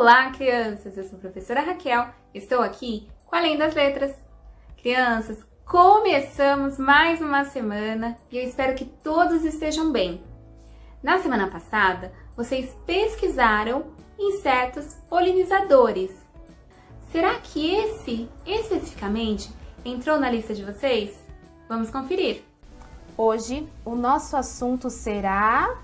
Olá, crianças! Eu sou a professora Raquel, estou aqui com Além das Letras. Crianças, começamos mais uma semana e eu espero que todos estejam bem. Na semana passada, vocês pesquisaram insetos polinizadores. Será que esse, especificamente, entrou na lista de vocês? Vamos conferir! Hoje, o nosso assunto será...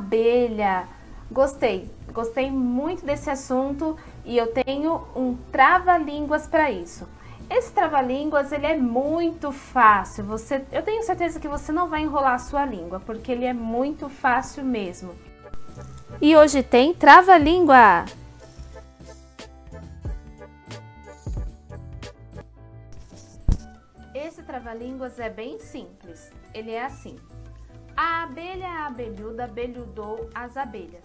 abelha. Gostei muito desse assunto e eu tenho um trava-línguas para isso. Esse trava-línguas, ele é muito fácil. Eu tenho certeza que você não vai enrolar a sua língua, porque ele é muito fácil mesmo. E hoje tem trava-língua. Esse trava-línguas é bem simples. Ele é assim: a abelha abelhuda abelhudou as abelhas.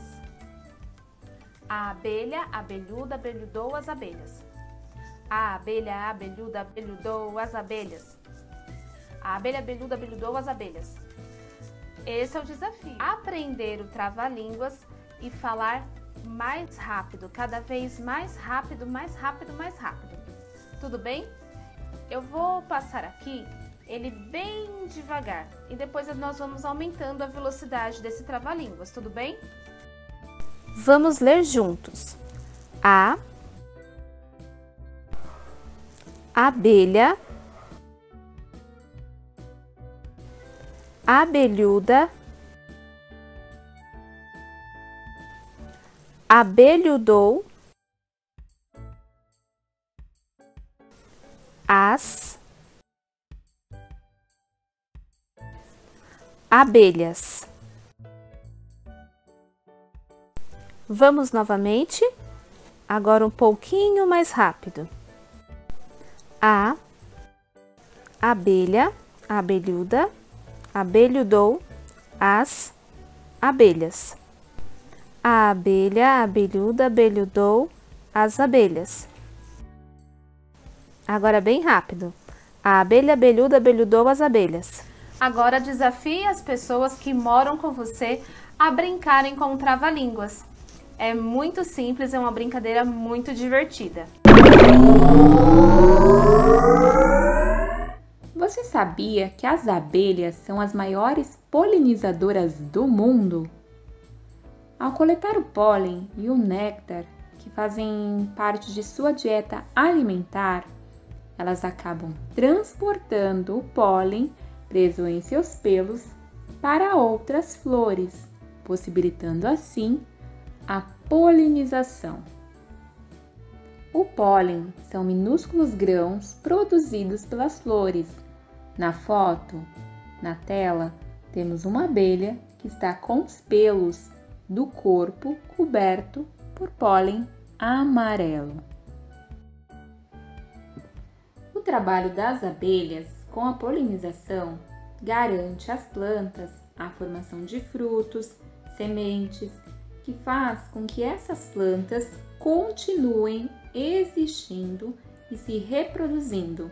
A abelha abelhuda abelhudou as abelhas. A abelha abelhuda abelhudou as abelhas. A abelha abelhuda abelhudou as abelhas. Esse é o desafio. Aprender o trava-línguas e falar mais rápido, cada vez mais rápido, mais rápido, mais rápido. Tudo bem? Eu vou passar aqui ele bem devagar e depois nós vamos aumentando a velocidade desse trava-línguas, tudo bem? Vamos ler juntos. A abelha abelhuda abelhudou as abelhas. Vamos novamente, agora um pouquinho mais rápido. A abelha abelhuda abelhudou as abelhas. A abelha abelhuda abelhudou as abelhas. Agora bem rápido. A abelha abelhuda abelhudou as abelhas. Agora desafie as pessoas que moram com você a brincarem com o trava-línguas. É muito simples, é uma brincadeira muito divertida. Você sabia que as abelhas são as maiores polinizadoras do mundo? Ao coletar o pólen e o néctar, que fazem parte de sua dieta alimentar, elas acabam transportando o pólen preso em seus pelos para outras flores, possibilitando assim a polinização. O pólen são minúsculos grãos produzidos pelas flores. Na foto, na tela, temos uma abelha que está com os pelos do corpo coberto por pólen amarelo. O trabalho das abelhas com a polinização garante às plantas a formação de frutos, sementes, que faz com que essas plantas continuem existindo e se reproduzindo.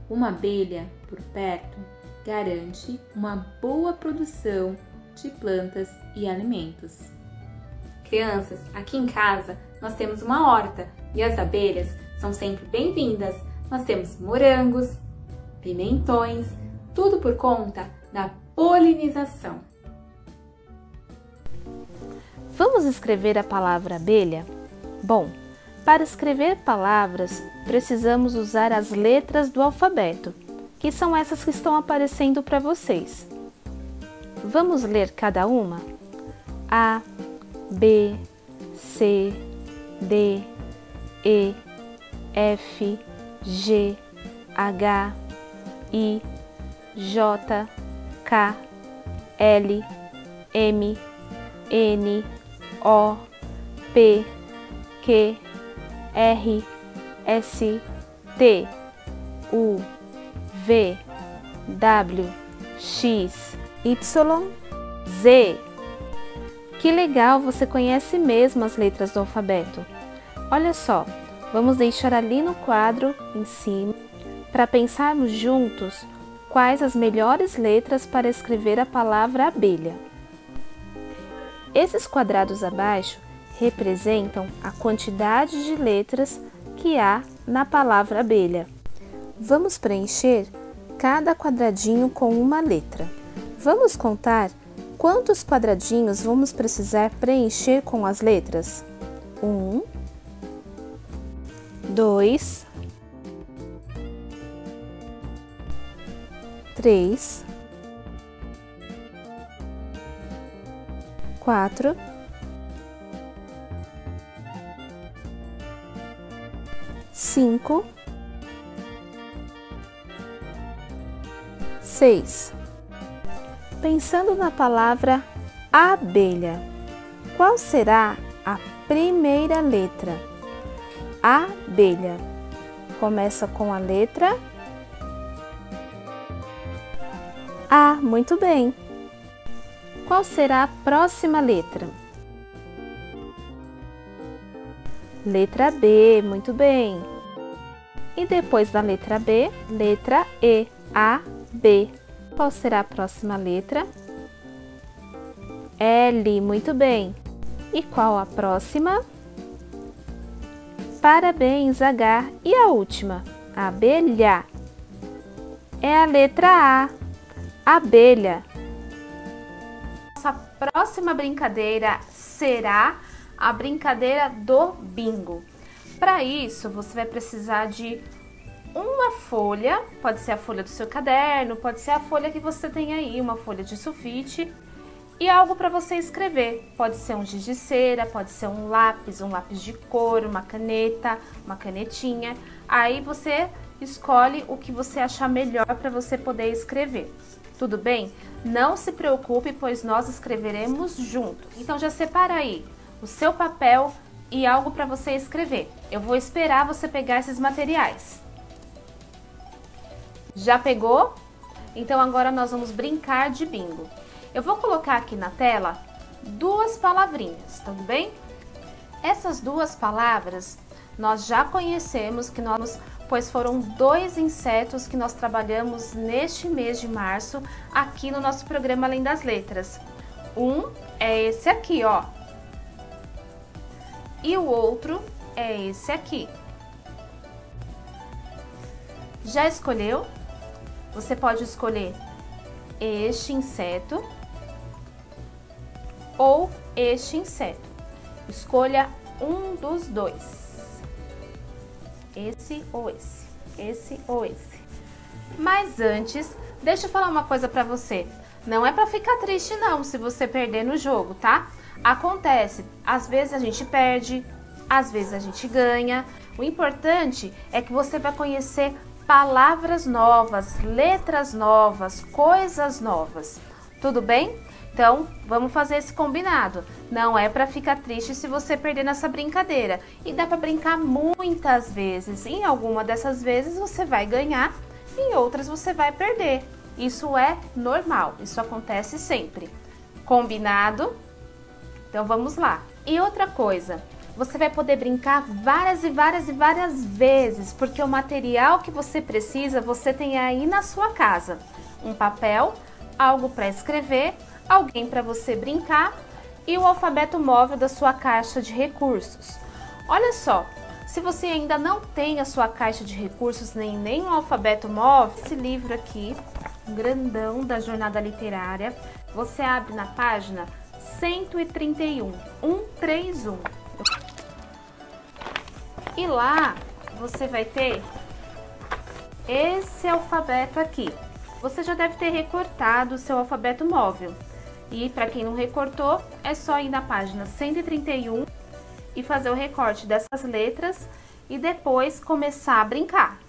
Uma abelha por perto garante uma boa produção de plantas e alimentos. Crianças, aqui em casa nós temos uma horta e as abelhas são sempre bem-vindas. Nós temos morangos, pimentões, tudo por conta da polinização. Vamos escrever a palavra abelha? Bom, para escrever palavras, precisamos usar as letras do alfabeto, que são essas que estão aparecendo para vocês. Vamos ler cada uma? A, B, C, D, E, F, G, H, I, J, K, L, M, N, O, P, Q, R, S, T, U, V, W, X, Y, Z. Que legal, você conhece mesmo as letras do alfabeto. Olha só, vamos deixar ali no quadro em cima para pensarmos juntos quais as melhores letras para escrever a palavra abelha. Esses quadrados abaixo representam a quantidade de letras que há na palavra abelha. Vamos preencher cada quadradinho com uma letra. Vamos contar quantos quadradinhos vamos precisar preencher com as letras? 1, 2, 3, 4, 5, 6. Pensando na palavra abelha, qual será a primeira letra? Abelha. Começa com a letra A. Muito bem. Qual será a próxima letra? Letra B. Muito bem. E depois da letra B, letra E. A, B. Qual será a próxima letra? L. Muito bem. E qual a próxima? Parabéns, H. E a última? Abelha. É a letra A. Abelha. Nossa próxima brincadeira será a brincadeira do bingo. Para isso, você vai precisar de uma folha, pode ser a folha do seu caderno, pode ser a folha que você tem aí, uma folha de sulfite, e algo para você escrever. Pode ser um giz de cera, pode ser um lápis de cor, uma caneta, uma canetinha. Aí você escolhe o que você achar melhor para você poder escrever. Tudo bem? Não se preocupe, pois nós escreveremos juntos. Então já separa aí o seu papel e algo para você escrever. Eu vou esperar você pegar esses materiais. Já pegou? Então agora nós vamos brincar de bingo. Eu vou colocar aqui na tela duas palavrinhas, tudo bem? Essas duas palavras nós já conhecemos, pois foram 2 insetos que nós trabalhamos neste mês de março aqui no nosso programa Além das Letras. Um é esse aqui, ó. E o outro é esse aqui. Já escolheu? Você pode escolher este inseto ou este inseto. Escolha um dos dois. Esse ou esse. Esse ou esse. Mas antes, deixa eu falar uma coisa pra você. Não é pra ficar triste não, se você perder no jogo, tá? Acontece, às vezes a gente perde, às vezes a gente ganha. O importante é que você vai conhecer palavras novas, letras novas, coisas novas. Tudo bem? Então, vamos fazer esse combinado. Não é para ficar triste se você perder nessa brincadeira. E dá para brincar muitas vezes. Em alguma dessas vezes você vai ganhar, em outras você vai perder. Isso é normal, isso acontece sempre. Combinado? Então vamos lá. E outra coisa, você vai poder brincar várias e várias vezes, porque o material que você precisa, você tem aí na sua casa. Um papel, algo para escrever, alguém para você brincar e o alfabeto móvel da sua caixa de recursos. Olha só, se você ainda não tem a sua caixa de recursos nem um alfabeto móvel, esse livro aqui, grandão da Jornada Literária, você abre na página 131, 131. E lá você vai ter esse alfabeto aqui. Você já deve ter recortado o seu alfabeto móvel. E para quem não recortou, é só ir na página 131 e fazer o recorte dessas letras e depois começar a brincar.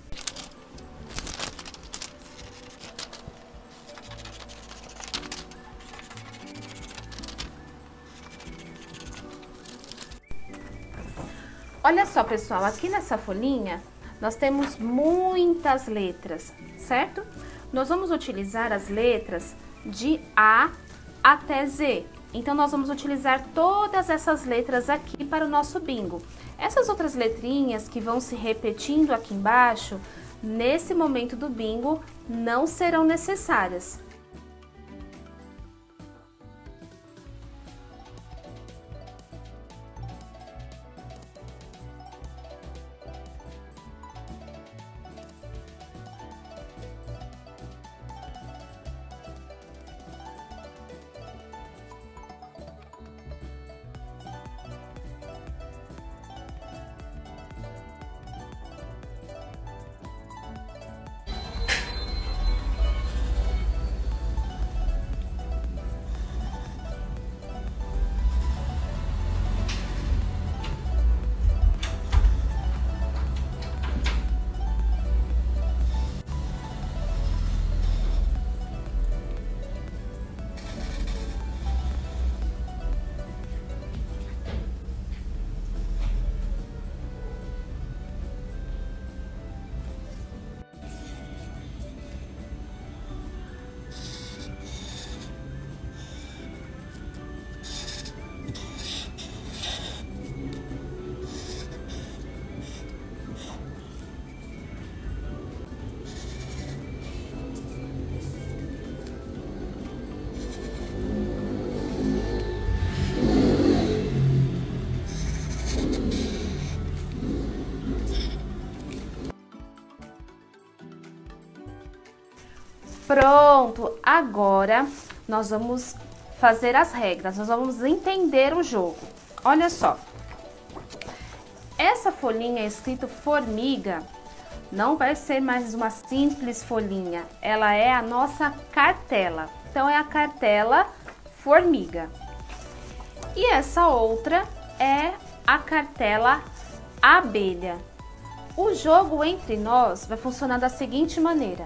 Olha só, pessoal, aqui nessa folhinha nós temos muitas letras, certo? Nós vamos utilizar as letras de A até Z. Então, nós vamos utilizar todas essas letras aqui para o nosso bingo. Essas outras letrinhas que vão se repetindo aqui embaixo, nesse momento do bingo não serão necessárias. Pronto, agora nós vamos fazer as regras, nós vamos entender o jogo. Olha só, essa folhinha escrito formiga não vai ser mais uma simples folhinha, ela é a nossa cartela. Então é a cartela formiga. E essa outra é a cartela abelha. O jogo entre nós vai funcionar da seguinte maneira.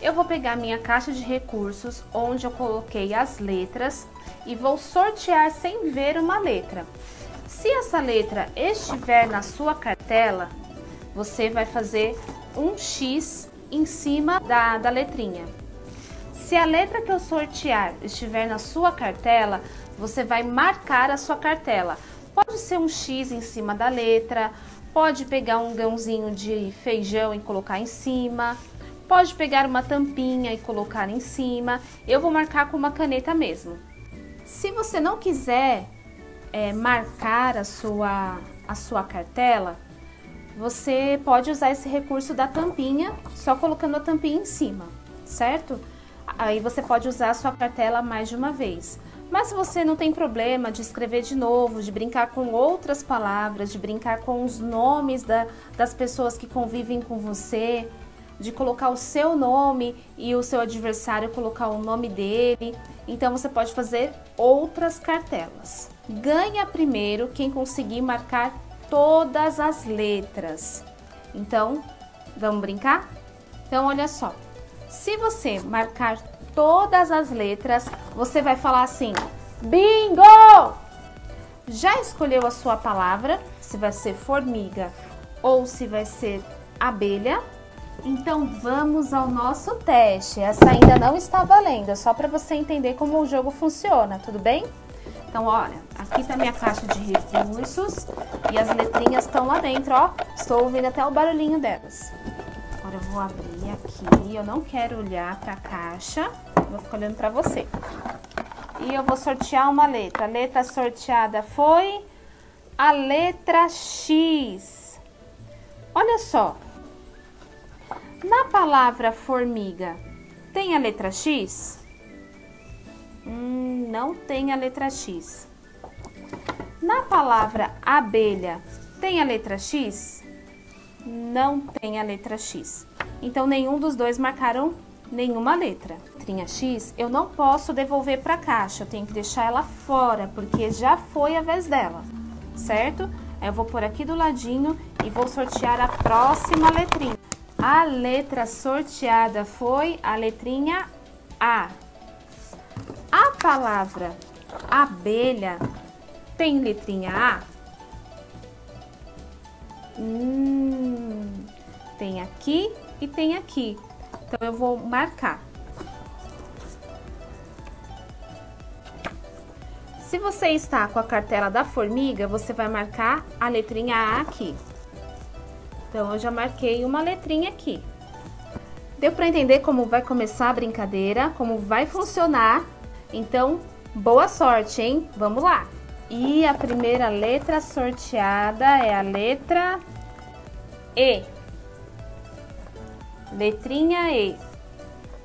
Eu vou pegar minha caixa de recursos, onde eu coloquei as letras, e vou sortear sem ver uma letra. Se essa letra estiver na sua cartela, você vai fazer um X em cima da letrinha. Se a letra que eu sortear estiver na sua cartela, você vai marcar a sua cartela. Pode ser um X em cima da letra, pode pegar um grãozinho de feijão e colocar em cima, pode pegar uma tampinha e colocar em cima. Eu vou marcar com uma caneta mesmo. Se você não quiser marcar a sua cartela, você pode usar esse recurso da tampinha, só colocando a tampinha em cima, certo? Aí você pode usar a sua cartela mais de uma vez. Mas se você não tem problema de escrever de novo, de brincar com outras palavras, de brincar com os nomes das pessoas que convivem com você, de colocar o seu nome e o seu adversário colocar o nome dele, então você pode fazer outras cartelas. Ganha primeiro quem conseguir marcar todas as letras. Então, vamos brincar? Então, olha só. Se você marcar todas as letras, você vai falar assim: bingo! Já escolheu a sua palavra, se vai ser formiga ou se vai ser abelha? Então vamos ao nosso teste. Essa ainda não está valendo, é só para você entender como o jogo funciona, tudo bem? Então, olha, aqui tá minha caixa de recursos e as letrinhas estão lá dentro, ó. Estou ouvindo até o barulhinho delas. Agora eu vou abrir aqui, eu não quero olhar para a caixa, vou ficar olhando para você. E eu vou sortear uma letra. A letra sorteada foi a letra X. Olha só. Na palavra formiga, tem a letra X? Não tem a letra X. Na palavra abelha, tem a letra X? Não tem a letra X. Então, nenhum dos dois marcaram nenhuma letra. Letrinha X, eu não posso devolver para a caixa, eu tenho que deixar ela fora, porque já foi a vez dela, certo? Aí eu vou por aqui do ladinho e vou sortear a próxima letrinha. A letra sorteada foi a letrinha A. A palavra abelha tem letrinha A? Tem aqui e tem aqui. Então, eu vou marcar. Se você está com a cartela da formiga, você vai marcar a letrinha A aqui. Então, eu já marquei uma letrinha aqui. Deu para entender como vai começar a brincadeira, como vai funcionar? Então, boa sorte, hein? Vamos lá! E a primeira letra sorteada é a letra E. Letrinha E.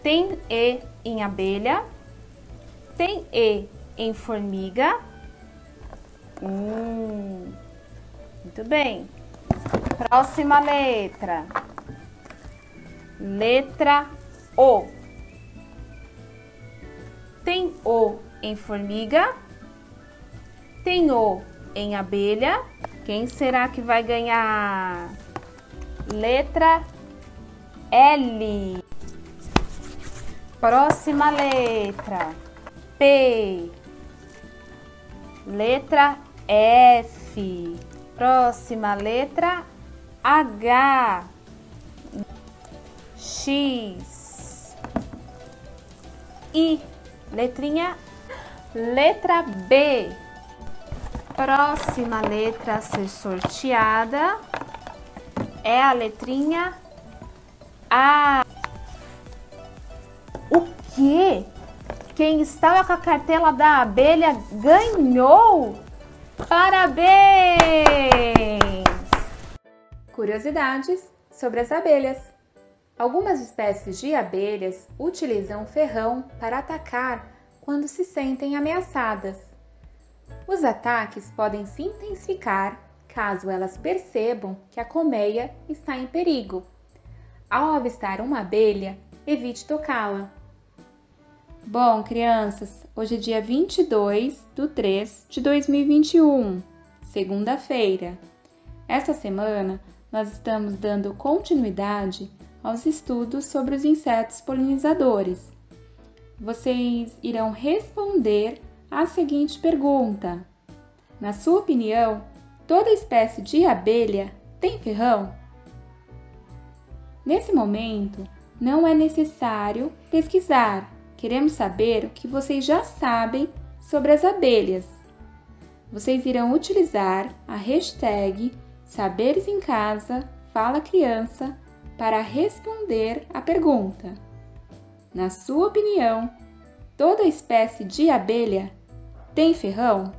Tem E em abelha, tem E em formiga. Muito bem. Próxima letra. Letra O. Tem O em formiga, tem O em abelha. Quem será que vai ganhar? Letra L. Próxima letra. P. Letra F. Próxima letra H. X. I. Letrinha. Letra B. Próxima letra a ser sorteada é a letrinha A. O quê? Quem estava com a cartela da abelha ganhou! Parabéns! Curiosidades sobre as abelhas. Algumas espécies de abelhas utilizam ferrão para atacar quando se sentem ameaçadas. Os ataques podem se intensificar caso elas percebam que a colmeia está em perigo. Ao avistar uma abelha, evite tocá-la. Bom, crianças, hoje é dia 22/3/2021, segunda-feira. Esta semana, nós estamos dando continuidade aos estudos sobre os insetos polinizadores. Vocês irão responder a seguinte pergunta: na sua opinião, toda espécie de abelha tem ferrão? Nesse momento, não é necessário pesquisar. Queremos saber o que vocês já sabem sobre as abelhas. Vocês irão utilizar a hashtag Saberes em Casa Fala Criança para responder a pergunta. Na sua opinião, toda espécie de abelha tem ferrão?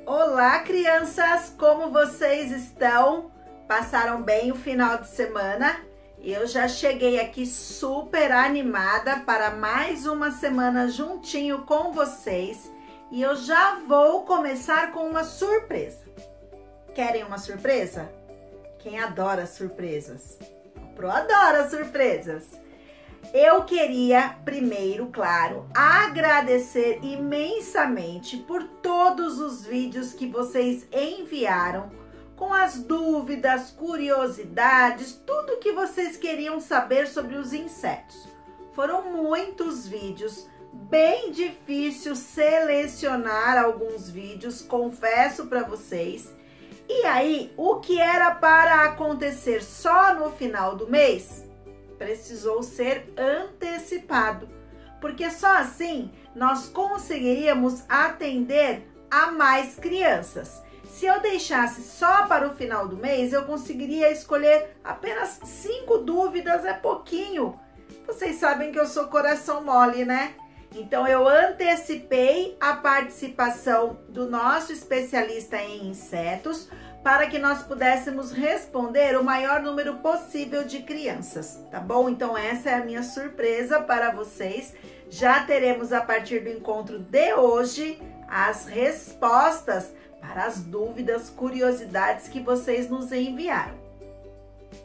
Olá, crianças! Como vocês estão? Passaram bem o final de semana? Eu já cheguei aqui super animada para mais uma semana juntinho com vocês e eu já vou começar com uma surpresa. Querem uma surpresa? Quem adora surpresas? A Pro adora surpresas! Eu queria primeiro, claro, agradecer imensamente por todos os vídeos que vocês enviaram com as dúvidas, curiosidades, tudo que vocês queriam saber sobre os insetos. Foram muitos vídeos, bem difícil selecionar alguns vídeos, confesso para vocês. E aí, o que era para acontecer só no final do mês precisou ser antecipado, porque só assim nós conseguiríamos atender a mais crianças. Se eu deixasse só para o final do mês, eu conseguiria escolher apenas 5 dúvidas, é pouquinho. Vocês sabem que eu sou coração mole, né? Então eu antecipei a participação do nosso especialista em insetos para que nós pudéssemos responder o maior número possível de crianças, tá bom? Então essa é a minha surpresa para vocês. Já teremos a partir do encontro de hoje as respostas para as dúvidas, curiosidades que vocês nos enviaram.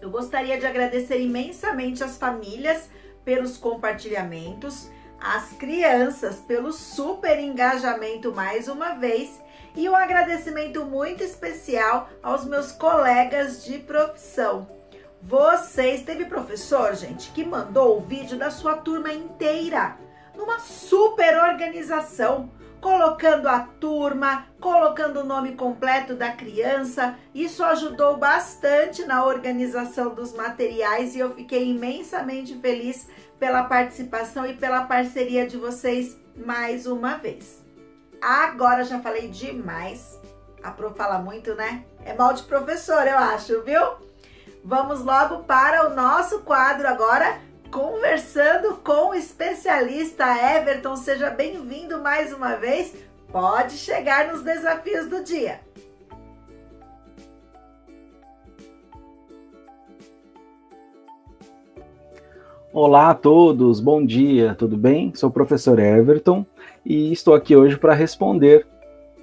Eu gostaria de agradecer imensamente as famílias pelos compartilhamentos, as crianças pelo super engajamento mais uma vez e um agradecimento muito especial aos meus colegas de profissão. Teve professor, gente, que mandou o vídeo da sua turma inteira, numa super organização, colocando a turma, colocando o nome completo da criança. Isso ajudou bastante na organização dos materiais e eu fiquei imensamente feliz pela participação e pela parceria de vocês mais uma vez. Agora já falei demais. A Pro fala muito, né? É mal de professor, eu acho, viu? Vamos logo para o nosso quadro agora, Conversando com o Especialista. Everton, seja bem-vindo mais uma vez. Pode chegar nos desafios do dia. Olá a todos, bom dia, tudo bem? Sou o professor Everton e estou aqui hoje para responder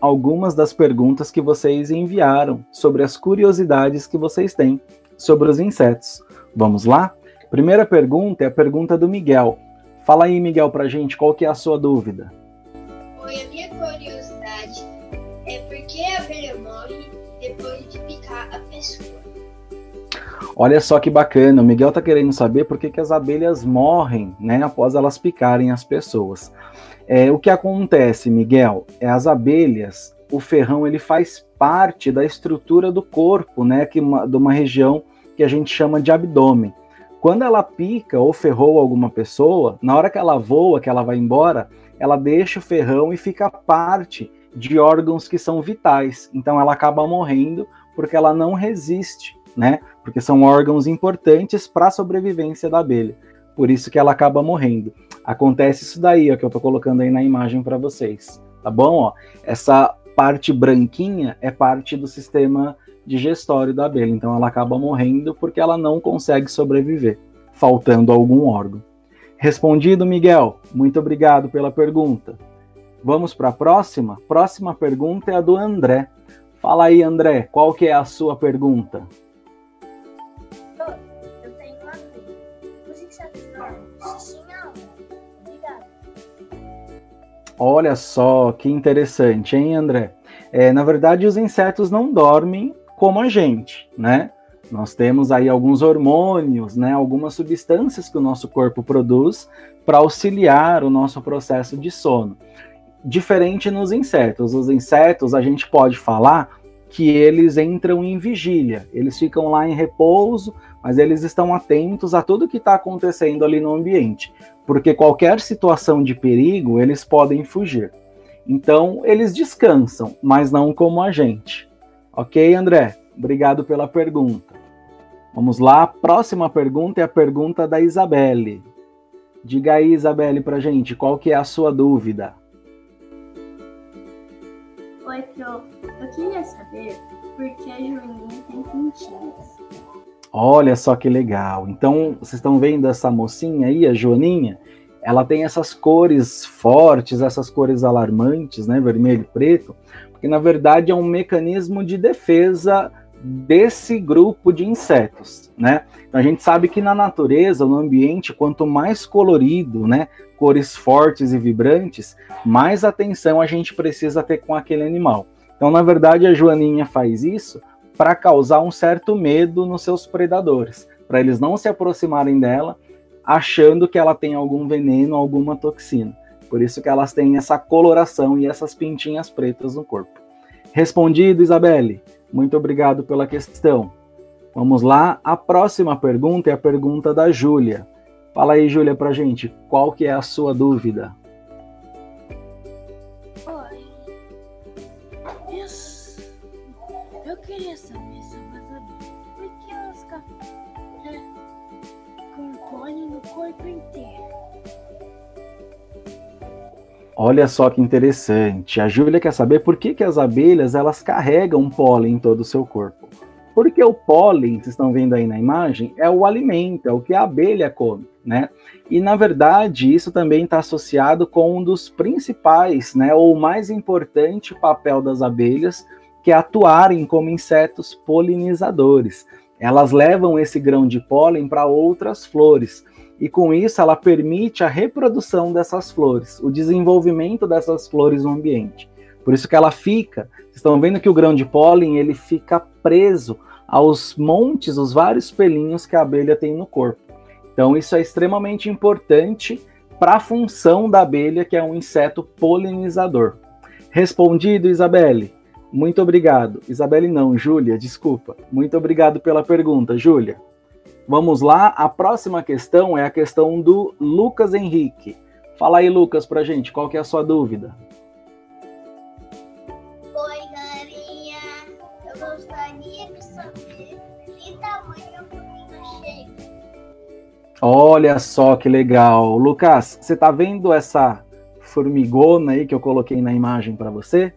algumas das perguntas que vocês enviaram sobre as curiosidades que vocês têm sobre os insetos. Vamos lá? Primeira pergunta é a pergunta do Miguel. Fala aí, Miguel, pra gente, qual que é a sua dúvida? Oi, a minha curiosidade é por que a abelha morre depois de picar a pessoa? Olha só que bacana, o Miguel está querendo saber por que as abelhas morrem, né, após elas picarem as pessoas. O que acontece, Miguel, as abelhas, o ferrão, ele faz parte da estrutura do corpo, né, de uma região que a gente chama de abdômen. Quando ela pica ou ferrou alguma pessoa, na hora que ela voa, que ela vai embora, ela deixa o ferrão e fica parte de órgãos que são vitais. Então ela acaba morrendo porque ela não resiste, né? Porque são órgãos importantes para a sobrevivência da abelha. Por isso que ela acaba morrendo. Acontece isso daí, ó, que eu estou colocando aí na imagem para vocês. Tá bom? Ó, essa parte branquinha é parte do sistema digestório da abelha. Então ela acaba morrendo porque ela não consegue sobreviver, faltando algum órgão. Respondido, Miguel. Muito obrigado pela pergunta. Vamos para a próxima? Próxima pergunta é a do André. Fala aí, André, qual que é a sua pergunta? Eu tenho uma dúvida. Você sabe xixi não? Obrigada. Olha só, que interessante, hein, André? Na verdade, os insetos não dormem como a gente, né? Nós temos aí alguns hormônios, né? Algumas substâncias que o nosso corpo produz para auxiliar o nosso processo de sono. Diferente nos insetos. Os insetos, a gente pode falar que eles entram em vigília. Eles ficam lá em repouso, mas eles estão atentos a tudo que está acontecendo ali no ambiente. Porque qualquer situação de perigo, eles podem fugir. Então, eles descansam, mas não como a gente. Ok, André? Obrigado pela pergunta. Vamos lá, a próxima pergunta é a pergunta da Isabelle. Diga aí, Isabelle, pra gente, qual que é a sua dúvida? Oi, Pro. Eu queria saber por que a Joaninha tem pintinhas. Olha só que legal. Então, vocês estão vendo essa mocinha aí, a Joaninha? Ela tem essas cores fortes, essas cores alarmantes, né, vermelho e preto, porque na verdade é um mecanismo de defesa desse grupo de insetos, né? Então a gente sabe que na natureza, no ambiente, quanto mais colorido, né, cores fortes e vibrantes, mais atenção a gente precisa ter com aquele animal. Então, na verdade, a Joaninha faz isso para causar um certo medo nos seus predadores, para eles não se aproximarem dela, achando que ela tem algum veneno, alguma toxina. Por isso que elas têm essa coloração e essas pintinhas pretas no corpo. Respondido, Isabelle. Muito obrigado pela questão. Vamos lá, a próxima pergunta é a pergunta da Júlia. Fala aí, Júlia, pra gente, qual que é a sua dúvida? Oi. Eu queria saber sobre as abelhas. Por que elas ficam com pólen no corpo inteiro? Olha só que interessante. A Júlia quer saber por que as abelhas elas carregam pólen em todo o seu corpo. Porque o pólen, vocês estão vendo aí na imagem, é o alimento, é o que a abelha come, né? E na verdade isso também está associado com um dos principais, né, ou mais importante papel das abelhas, que é atuarem como insetos polinizadores. Elas levam esse grão de pólen para outras flores. E com isso ela permite a reprodução dessas flores, o desenvolvimento dessas flores no ambiente. Por isso que ela fica, vocês estão vendo que o grão de pólen ele fica preso aos montes, os vários pelinhos que a abelha tem no corpo. Então isso é extremamente importante para a função da abelha, que é um inseto polinizador. Respondido, Isabelle? Muito obrigado. Isabelle não, Júlia, desculpa. Muito obrigado pela pergunta, Júlia. Vamos lá, a próxima questão é a questão do Lucas Henrique. Fala aí, Lucas, pra gente, qual que é a sua dúvida? Oi, galerinha. gostaria de saber que tamanho a formiga chega. Olha só que legal. Lucas, você tá vendo essa formigona aí que eu coloquei na imagem para você?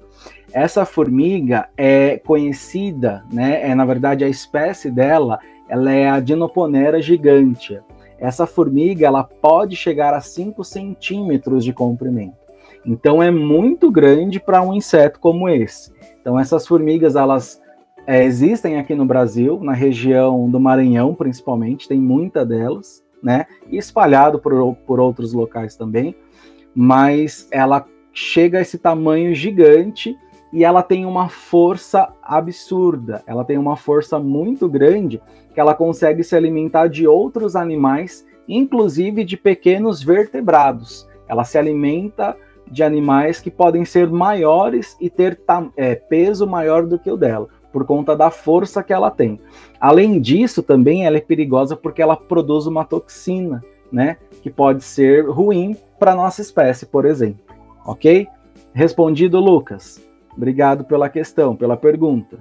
Essa formiga é conhecida, né? Na verdade, a espécie dela, ela é a Dinoponera gigantea. Essa formiga, ela pode chegar a 5 centímetros de comprimento. Então, é muito grande para um inseto como esse. Então, essas formigas, elas existem aqui no Brasil, na região do Maranhão, principalmente, tem muita delas, né? E espalhado por outros locais também. Mas ela chega a esse tamanho gigante e ela tem uma força absurda. Ela tem uma força muito grande que ela consegue se alimentar de outros animais, inclusive de pequenos vertebrados. Ela se alimenta de animais que podem ser maiores e ter peso maior do que o dela, por conta da força que ela tem. Além disso, também ela é perigosa porque ela produz uma toxina, né, que pode ser ruim para a nossa espécie, por exemplo. Ok? Respondido, Lucas. Obrigado pela questão, pela pergunta.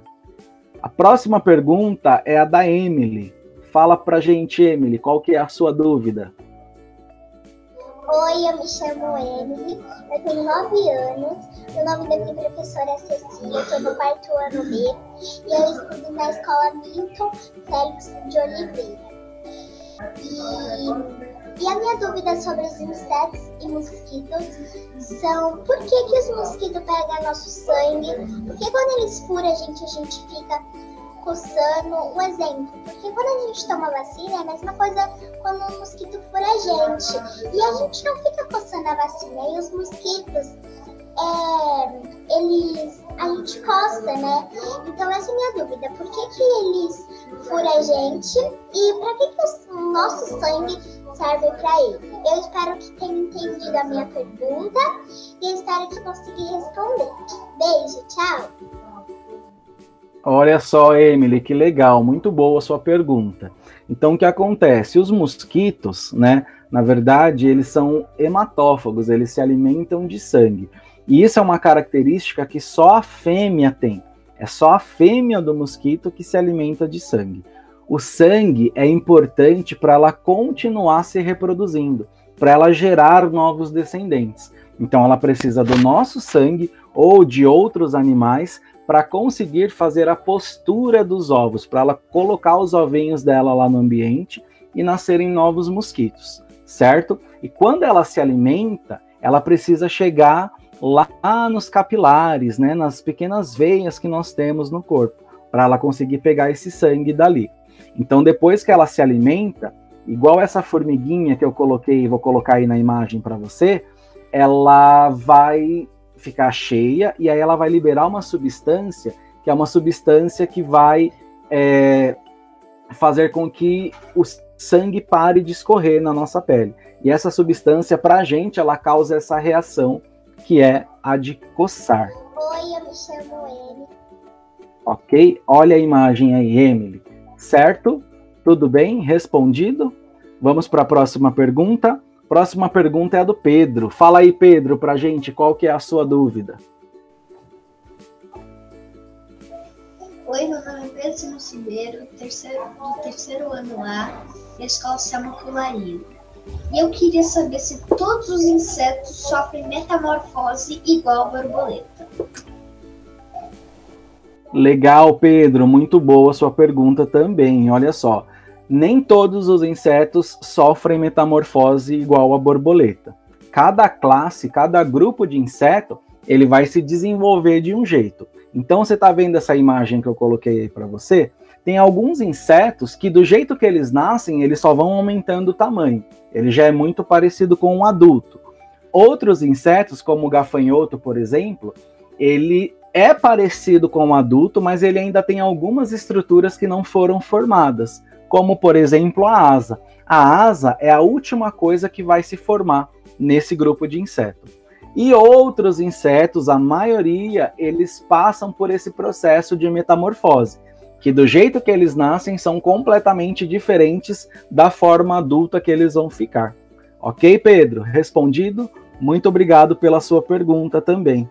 A próxima pergunta é a da Emily. Fala pra gente, Emily, qual que é a sua dúvida? Oi, eu me chamo Emily, eu tenho 9 anos, o nome da minha professora é Cecília, estou no 4º ano B, e eu estudo na escola Milton Félix de Oliveira. E a minha dúvida sobre os insetos e mosquitos são por que os mosquitos pegam nosso sangue? Porque quando eles furam a gente fica coçando. Um exemplo, porque quando a gente toma vacina é a mesma coisa quando o mosquito fura a gente. E a gente não fica coçando a vacina. E os mosquitos, a gente coça, né? Então essa é a minha dúvida. Por que eles furam a gente? E para que o nosso sangue serve para ele? Eu espero que tenha entendido a minha pergunta e eu espero que consegui responder. Beijo, tchau! Olha só, Emily, que legal, muito boa a sua pergunta. Então, o que acontece? Os mosquitos, né, na verdade, eles são hematófagos, eles se alimentam de sangue. E isso é uma característica que só a fêmea tem. É só a fêmea do mosquito que se alimenta de sangue. O sangue é importante para ela continuar se reproduzindo, para ela gerar novos descendentes. Então, ela precisa do nosso sangue ou de outros animais para conseguir fazer a postura dos ovos, para ela colocar os ovinhos dela lá no ambiente e nascerem novos mosquitos, certo? E quando ela se alimenta, ela precisa chegar lá nos capilares, né, nas pequenas veias que nós temos no corpo, para ela conseguir pegar esse sangue dali. Então, depois que ela se alimenta, igual essa formiguinha que eu coloquei, vou colocar aí na imagem para você, ela vai ficar cheia e aí ela vai liberar uma substância, que é uma substância que vai fazer com que o sangue pare de escorrer na nossa pele. E essa substância, para a gente, ela causa essa reação, que é a de coçar. Oi, eu me chamo Emily. Ok? Olha a imagem aí, Emily. Certo? Tudo bem? Respondido? Vamos para a próxima pergunta. Próxima pergunta é a do Pedro. Fala aí, Pedro, pra gente, qual que é a sua dúvida? Oi, meu nome é Pedro Simas Ribeiro, do terceiro ano A, da escola Selma Colarinho. E eu queria saber se todos os insetos sofrem metamorfose igual a borboleta. Legal, Pedro, muito boa a sua pergunta também. Olha só. Nem todos os insetos sofrem metamorfose igual a borboleta. Cada classe, cada grupo de inseto, ele vai se desenvolver de um jeito. Então, você está vendo essa imagem que eu coloquei aí para você? Tem alguns insetos que, do jeito que eles nascem, eles só vão aumentando o tamanho. Ele já é muito parecido com um adulto. Outros insetos, como o gafanhoto, por exemplo, ele é parecido com um adulto, mas ele ainda tem algumas estruturas que não foram formadas, como, por exemplo, a asa. A asa é a última coisa que vai se formar nesse grupo de inseto. E outros insetos, a maioria, eles passam por esse processo de metamorfose, que do jeito que eles nascem são completamente diferentes da forma adulta que eles vão ficar. Ok, Pedro? Respondido? Muito obrigado pela sua pergunta também.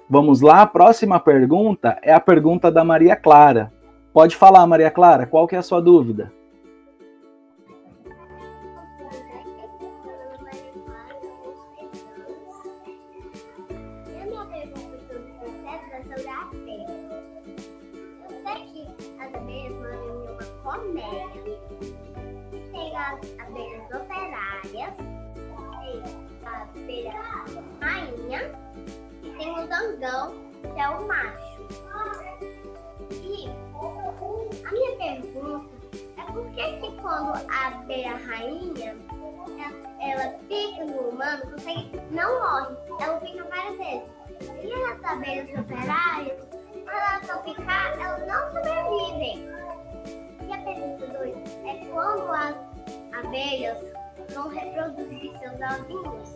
Vamos lá, a próxima pergunta é a pergunta da Maria Clara. Pode falar, Maria Clara, qual que é a sua dúvida? Tem as abelhas operárias, tem a abelha rainha e tem o zangão, que é o macho. E a minha pergunta é por que quando a abelha rainha ela pica no humano, não morre, ela pica várias vezes. E as abelhas operárias, quando elas vão picar, elas não sobrevivem. E a pergunta 2 é quando as abelhas vão reproduzir seus ovinhos.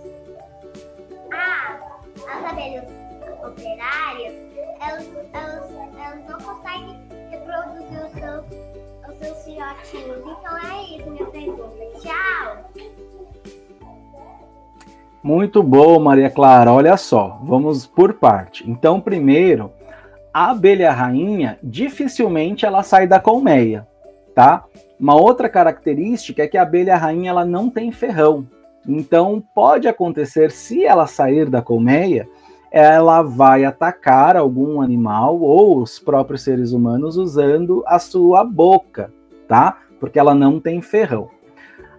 As abelhas operárias, elas não conseguem reproduzir os seus filhotinhos. Então é isso minha pergunta. Tchau! Muito bom, Maria Clara. Olha só, vamos por parte. Então, primeiro, a abelha rainha, dificilmente ela sai da colmeia, tá? Uma outra característica é que a abelha rainha ela não tem ferrão. Então, pode acontecer, se ela sair da colmeia, ela vai atacar algum animal ou os próprios seres humanos usando a sua boca, tá? Porque ela não tem ferrão.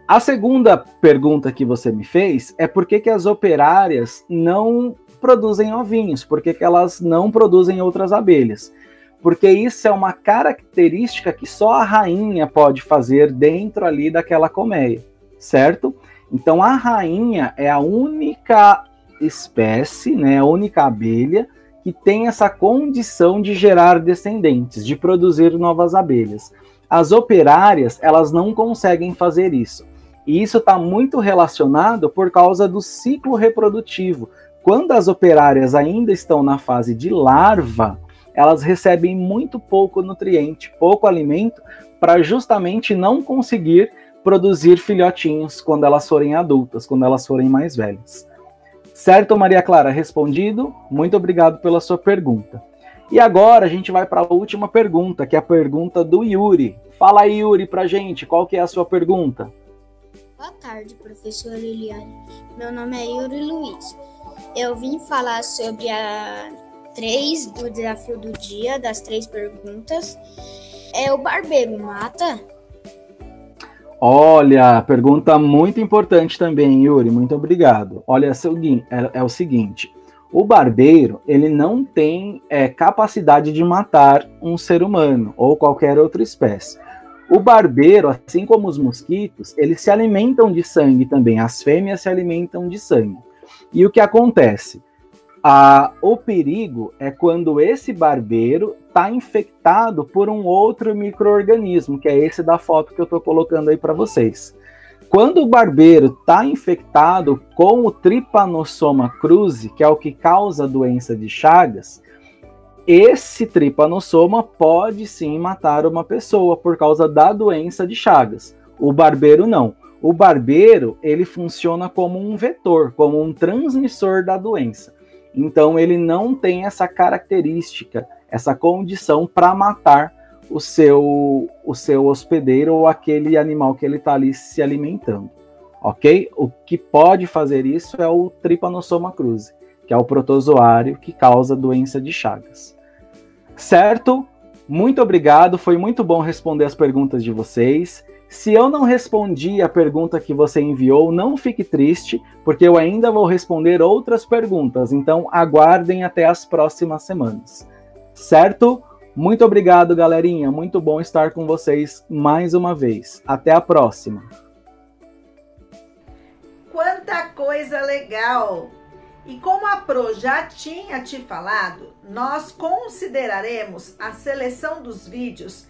A segunda pergunta que você me fez é por que as operárias não produzem ovinhos, por que elas não produzem outras abelhas. Porque isso é uma característica que só a rainha pode fazer dentro ali daquela colmeia, certo? Então a rainha é a única espécie, né, a única abelha que tem essa condição de gerar descendentes, de produzir novas abelhas. As operárias, elas não conseguem fazer isso. E isso está muito relacionado por causa do ciclo reprodutivo. Quando as operárias ainda estão na fase de larva, elas recebem muito pouco nutriente, pouco alimento, para justamente não conseguir produzir filhotinhos quando elas forem adultas, quando elas forem mais velhas. Certo, Maria Clara? Respondido? Muito obrigado pela sua pergunta. E agora a gente vai para a última pergunta, que é a pergunta do Yuri. Fala aí, Yuri, pra gente, qual que é a sua pergunta? Boa tarde, professora Eliane. Meu nome é Yuri Luiz. Eu vim falar sobre a 3 do desafio do dia, das 3 perguntas. O barbeiro mata? Olha, pergunta muito importante também, Yuri, muito obrigado. Olha, é o seguinte, o barbeiro, ele não tem capacidade de matar um ser humano ou qualquer outra espécie. O barbeiro, assim como os mosquitos, eles se alimentam de sangue também, as fêmeas se alimentam de sangue. E o que acontece? O perigo é quando esse barbeiro está infectado por um outro micro-organismo, que é esse da foto que eu estou colocando aí para vocês. Quando o barbeiro está infectado com o Trypanosoma cruzi, que é o que causa a doença de Chagas, esse Trypanosoma pode sim matar uma pessoa por causa da doença de Chagas. O barbeiro não. O barbeiro, ele funciona como um vetor, como um transmissor da doença. Então, ele não tem essa característica, essa condição para matar o seu hospedeiro ou aquele animal que ele está ali se alimentando, ok? O que pode fazer isso é o Trypanosoma cruzi, que é o protozoário que causa a doença de Chagas. Certo? Muito obrigado, foi muito bom responder as perguntas de vocês. Se eu não respondi a pergunta que você enviou, não fique triste, porque eu ainda vou responder outras perguntas, então aguardem até as próximas semanas. Certo? Muito obrigado, galerinha. Muito bom estar com vocês mais uma vez. Até a próxima. Quanta coisa legal! E como a Pro já tinha te falado, nós consideraremos a seleção dos vídeos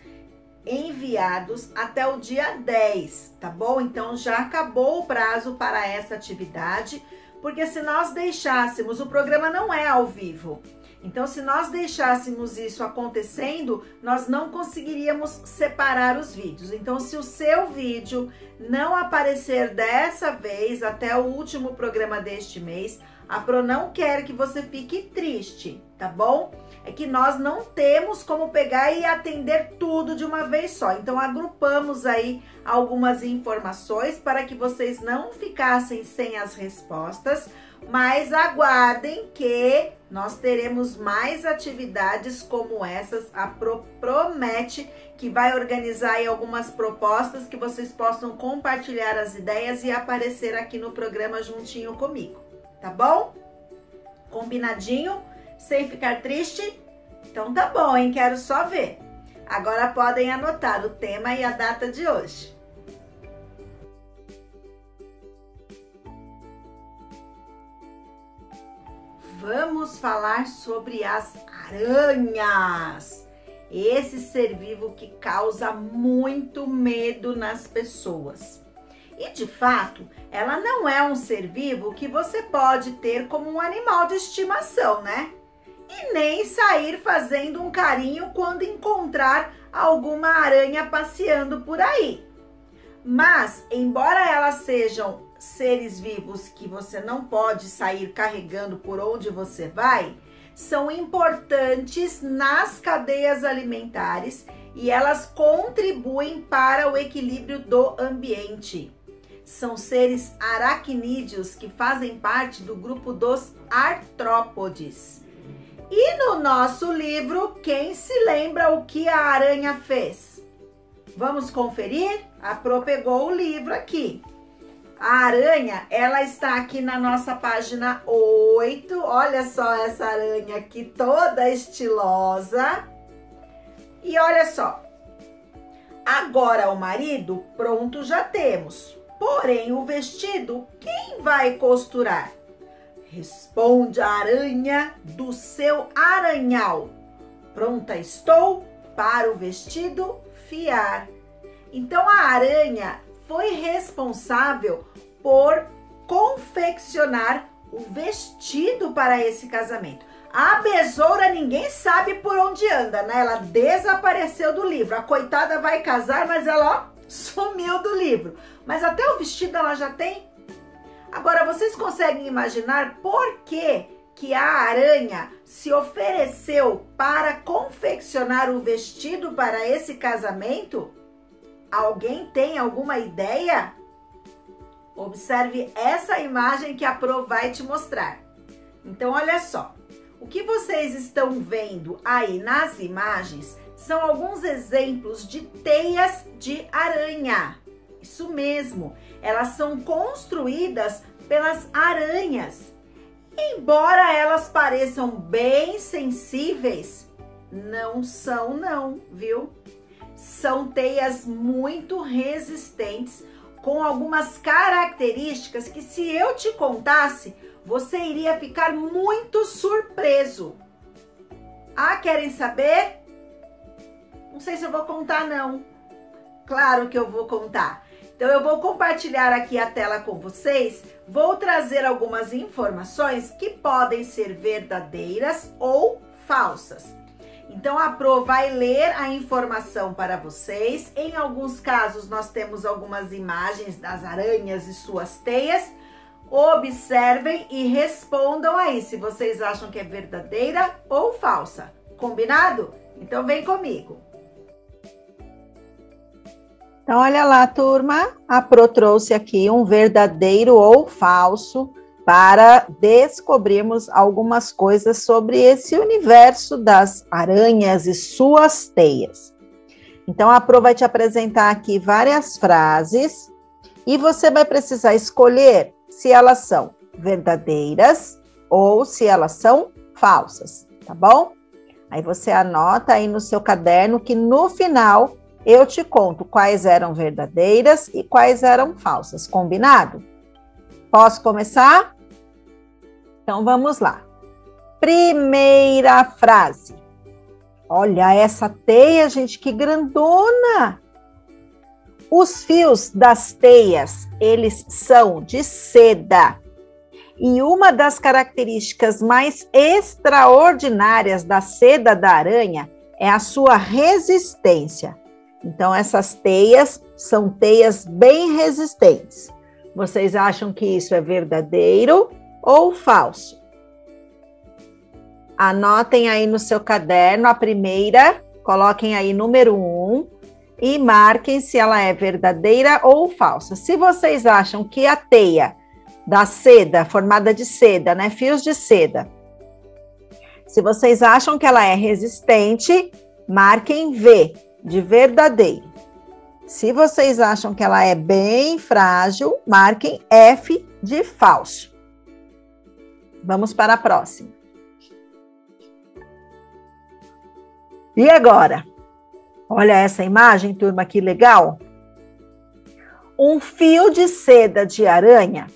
enviados até o dia 10, tá bom? Então já acabou o prazo para essa atividade, porque se nós deixássemos, o programa não é ao vivo, então se nós deixássemos isso acontecendo, nós não conseguiríamos separar os vídeos. Então se o seu vídeo não aparecer dessa vez até o último programa deste mês, A Pro não quer que você fique triste, tá bom? É que nós não temos como pegar e atender tudo de uma vez só. Então, agrupamos aí algumas informações para que vocês não ficassem sem as respostas, mas aguardem que nós teremos mais atividades como essas. A Pro promete que vai organizar aí algumas propostas que vocês possam compartilhar as ideias e aparecer aqui no programa juntinho comigo, tá bom? Combinadinho? Sem ficar triste? Então tá bom, hein? Quero só ver. Agora podem anotar o tema e a data de hoje. Vamos falar sobre as aranhas. Esse ser vivo que causa muito medo nas pessoas. E de fato, ela não é um ser vivo que você pode ter como um animal de estimação, né? E nem sair fazendo um carinho quando encontrar alguma aranha passeando por aí. Mas, embora elas sejam seres vivos que você não pode sair carregando por onde você vai, são importantes nas cadeias alimentares e elas contribuem para o equilíbrio do ambiente. São seres aracnídeos que fazem parte do grupo dos artrópodes. E no nosso livro, quem se lembra o que a aranha fez? Vamos conferir? A Pro pegou o livro aqui. A aranha, ela está aqui na nossa página 8. Olha só essa aranha aqui, toda estilosa. E olha só. Agora o marido, pronto, já temos. Porém, o vestido, quem vai costurar? Responde a aranha do seu aranhal. Pronta estou para o vestido fiar. Então, a aranha foi responsável por confeccionar o vestido para esse casamento. A besoura ninguém sabe por onde anda, né? Ela desapareceu do livro. A coitada vai casar, mas ela, ó, sumiu do livro. Mas até o vestido ela já tem. Agora, vocês conseguem imaginar por que a aranha se ofereceu para confeccionar o vestido para esse casamento? Alguém tem alguma ideia? Observe essa imagem que a Pro vai te mostrar. Então, olha só. O que vocês estão vendo aí nas imagens são alguns exemplos de teias de aranha. Isso mesmo, elas são construídas pelas aranhas. Embora elas pareçam bem sensíveis, não são não, viu? São teias muito resistentes, com algumas características que, se eu te contasse, você iria ficar muito surpreso. Ah, querem saber? Não sei se eu vou contar, não. Claro que eu vou contar. Então, eu vou compartilhar aqui a tela com vocês. Vou trazer algumas informações que podem ser verdadeiras ou falsas. Então, a Pro vai ler a informação para vocês. Em alguns casos, nós temos algumas imagens das aranhas e suas teias. Observem e respondam aí se vocês acham que é verdadeira ou falsa. Combinado? Então, vem comigo. Então, olha lá, turma. A Pro trouxe aqui um verdadeiro ou falso para descobrirmos algumas coisas sobre esse universo das aranhas e suas teias. Então, a Pro vai te apresentar aqui várias frases e você vai precisar escolher se elas são verdadeiras ou se elas são falsas, tá bom? Aí você anota aí no seu caderno que no final eu te conto quais eram verdadeiras e quais eram falsas, combinado? Posso começar? Então, vamos lá. Primeira frase. Olha essa teia, gente, que grandona! Os fios das teias, eles são de seda. E uma das características mais extraordinárias da seda da aranha é a sua resistência. Então, essas teias são teias bem resistentes. Vocês acham que isso é verdadeiro ou falso? Anotem aí no seu caderno a primeira, coloquem aí número 1 e marquem se ela é verdadeira ou falsa. Se vocês acham que a teia da seda, formada de seda, né, fios de seda, se vocês acham que ela é resistente, marquem V, de verdadeiro. Se vocês acham que ela é bem frágil, marquem F, de falso. Vamos para a próxima. E agora? Olha essa imagem, turma, que legal. Um fio de seda de aranha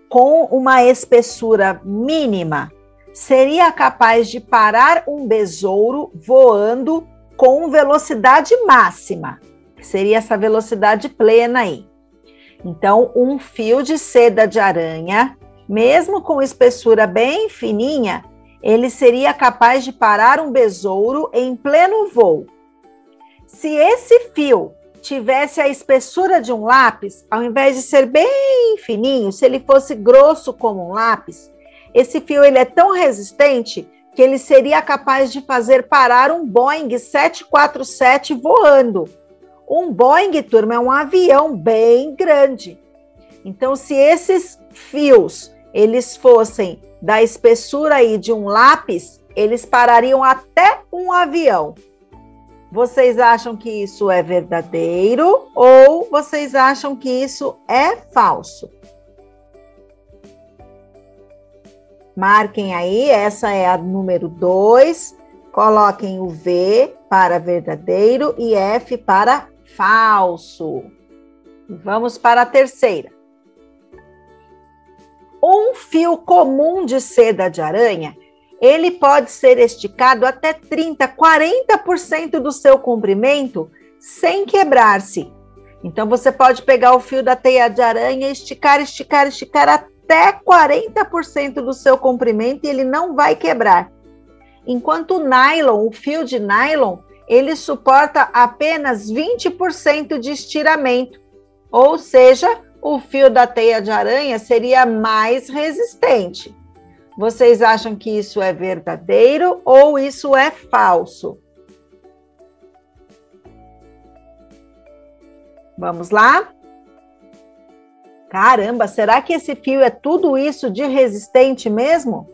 com uma espessura mínima seria capaz de parar um besouro voando com velocidade máxima. Seria essa velocidade plena aí. Então, um fio de seda de aranha, mesmo com espessura bem fininha, ele seria capaz de parar um besouro em pleno voo. Se esse fio tivesse a espessura de um lápis, ao invés de ser bem fininho, se ele fosse grosso como um lápis, esse fio ele é tão resistente que ele seria capaz de fazer parar um Boeing 747 voando. Um Boeing, turma, é um avião bem grande. Então, se esses fios eles fossem da espessura aí de um lápis, eles parariam até um avião. Vocês acham que isso é verdadeiro ou vocês acham que isso é falso? Marquem aí, essa é a número 2. Coloquem o V para verdadeiro e F para falso. Vamos para a terceira. Um fio comum de seda de aranha, ele pode ser esticado até 30%, 40% do seu comprimento sem quebrar-se. Então, você pode pegar o fio da teia de aranha e esticar até 40% do seu comprimento e ele não vai quebrar. Enquanto o nylon, o fio de nylon, ele suporta apenas 20% de estiramento, ou seja, o fio da teia de aranha seria mais resistente. Vocês acham que isso é verdadeiro ou isso é falso? Vamos lá? Caramba, será que esse fio é tudo isso de resistente mesmo?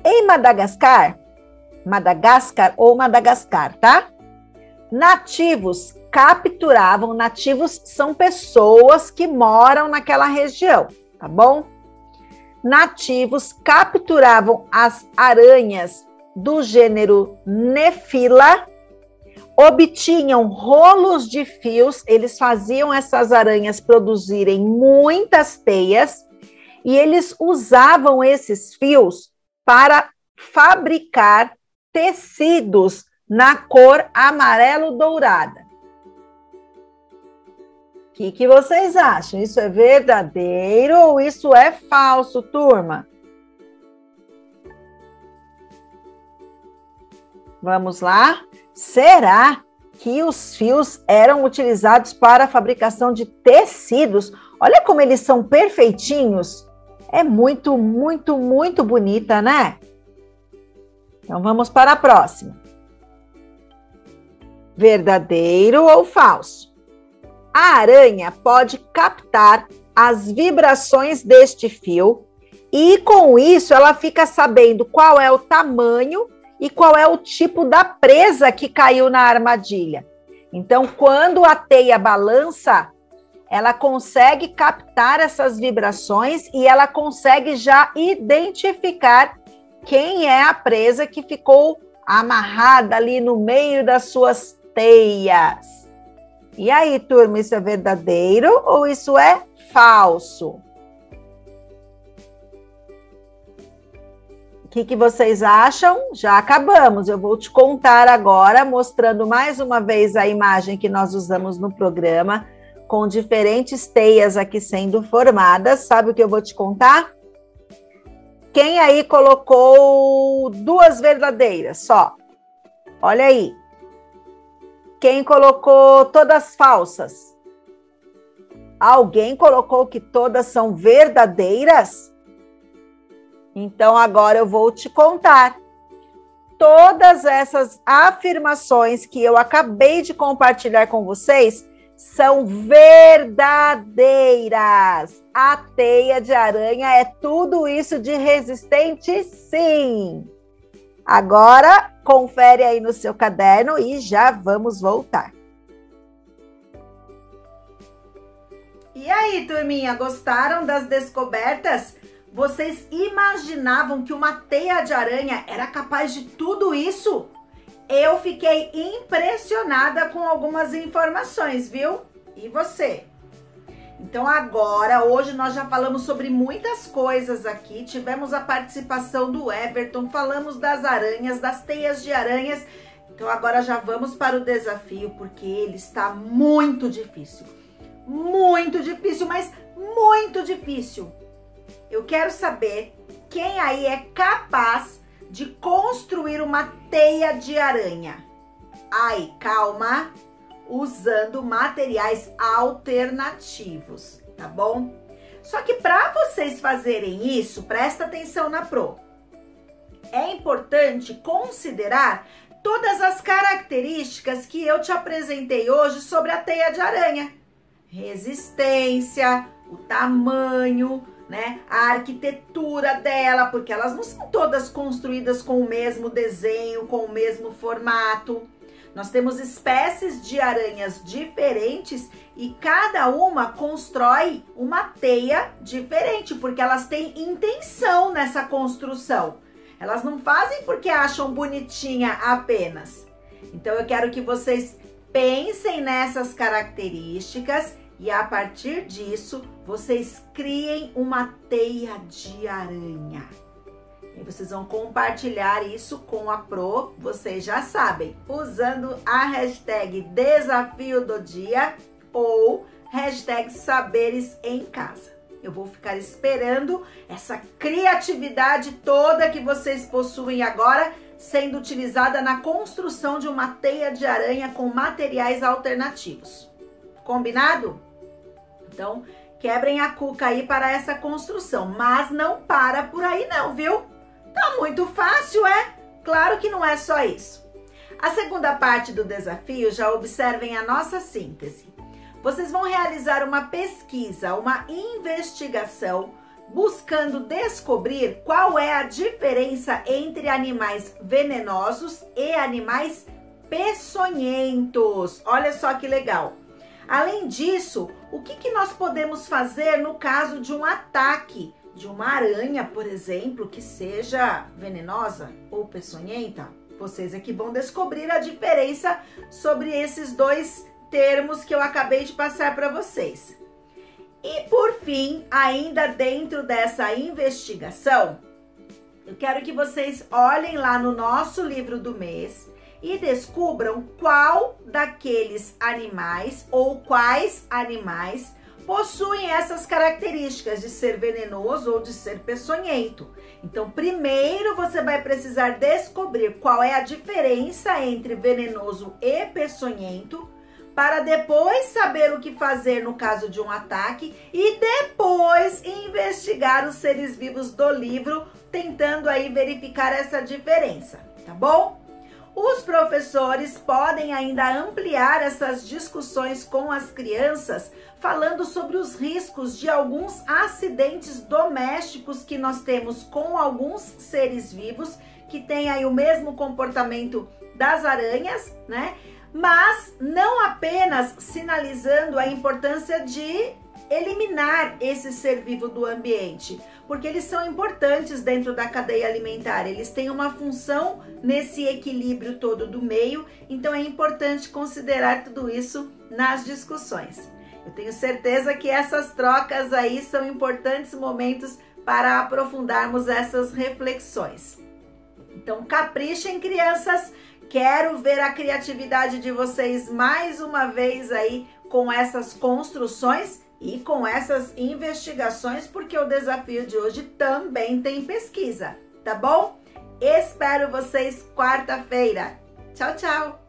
Em Madagascar, tá? Nativos são pessoas que moram naquela região, tá bom? Nativos capturavam as aranhas do gênero Nephila, obtinham rolos de fios, eles faziam essas aranhas produzirem muitas teias e eles usavam esses fios para fabricar tecidos na cor amarelo-dourada. O que vocês acham? Isso é verdadeiro ou isso é falso, turma? Vamos lá? Será que os fios eram utilizados para a fabricação de tecidos? Olha como eles são perfeitinhos. É muito, muito, muito bonita, né? Então, vamos para a próxima. Verdadeiro ou falso? A aranha pode captar as vibrações deste fio e, com isso, ela fica sabendo qual é o tamanho e qual é o tipo da presa que caiu na armadilha. Então, quando a teia balança, ela consegue captar essas vibrações e ela consegue já identificar quem é a presa que ficou amarrada ali no meio das suas teias. E aí, turma, isso é verdadeiro ou isso é falso? O que vocês acham? Já acabamos. Eu vou te contar agora, mostrando mais uma vez a imagem que nós usamos no programa, com diferentes teias aqui sendo formadas. Sabe o que eu vou te contar? Quem aí colocou 2 verdadeiras só? Olha aí. Quem colocou todas falsas? Alguém colocou que todas são verdadeiras? Então agora eu vou te contar. Todas essas afirmações que eu acabei de compartilhar com vocês são verdadeiras. A teia de aranha é tudo isso de resistente, sim. Agora, confere aí no seu caderno e já vamos voltar. E aí, turminha, gostaram das descobertas? Vocês imaginavam que uma teia de aranha era capaz de tudo isso? Eu fiquei impressionada com algumas informações, viu? E você? Então agora, hoje nós já falamos sobre muitas coisas aqui, tivemos a participação do Everton, falamos das aranhas, das teias de aranhas. Então agora já vamos para o desafio, porque ele está muito difícil, mas muito difícil. Eu quero saber quem aí é capaz de construir uma teia de aranha. Ai, calma, usando materiais alternativos, tá bom? Só que para vocês fazerem isso, presta atenção na Pro. É importante considerar todas as características que eu te apresentei hoje sobre a teia de aranha. Resistência, o tamanho, né? A arquitetura dela, porque elas não são todas construídas com o mesmo desenho, com o mesmo formato. Nós temos espécies de aranhas diferentes e cada uma constrói uma teia diferente, porque elas têm intenção nessa construção. Elas não fazem porque acham bonitinha apenas. Então eu quero que vocês pensem nessas características e a partir disso vocês criem uma teia de aranha. E vocês vão compartilhar isso com a Pro, vocês já sabem, usando a hashtag Desafio do Dia ou hashtag Saberes em Casa. Eu vou ficar esperando essa criatividade toda que vocês possuem agora sendo utilizada na construção de uma teia de aranha com materiais alternativos. Combinado? Então, quebrem a cuca aí para essa construção, mas não para por aí não, viu? Tá muito fácil, é? Claro que não é só isso. A segunda parte do desafio, já observem a nossa síntese. Vocês vão realizar uma pesquisa, uma investigação, buscando descobrir qual é a diferença entre animais venenosos e animais peçonhentos. Olha só que legal. Além disso, o que nós podemos fazer no caso de um ataque de uma aranha, por exemplo, que seja venenosa ou peçonhenta? Vocês é que vão descobrir a diferença sobre esses dois termos que eu acabei de passar para vocês. E por fim, ainda dentro dessa investigação, eu quero que vocês olhem lá no nosso livro do mês e descubram qual daqueles animais ou quais animais possuem essas características de ser venenoso ou de ser peçonhento. Então, primeiro você vai precisar descobrir qual é a diferença entre venenoso e peçonhento, para depois saber o que fazer no caso de um ataque e depois investigar os seres vivos do livro, tentando aí verificar essa diferença, tá bom? Os professores podem ainda ampliar essas discussões com as crianças, falando sobre os riscos de alguns acidentes domésticos que nós temos com alguns seres vivos que têm aí o mesmo comportamento das aranhas, né? Mas não apenas sinalizando a importância de eliminar esse ser vivo do ambiente, porque eles são importantes dentro da cadeia alimentar, eles têm uma função nesse equilíbrio todo do meio, então é importante considerar tudo isso nas discussões. Eu tenho certeza que essas trocas aí são importantes momentos para aprofundarmos essas reflexões. Então caprichem, crianças! Quero ver a criatividade de vocês mais uma vez aí com essas construções e com essas investigações, porque o desafio de hoje também tem pesquisa, tá bom? Espero vocês quarta-feira. Tchau, tchau!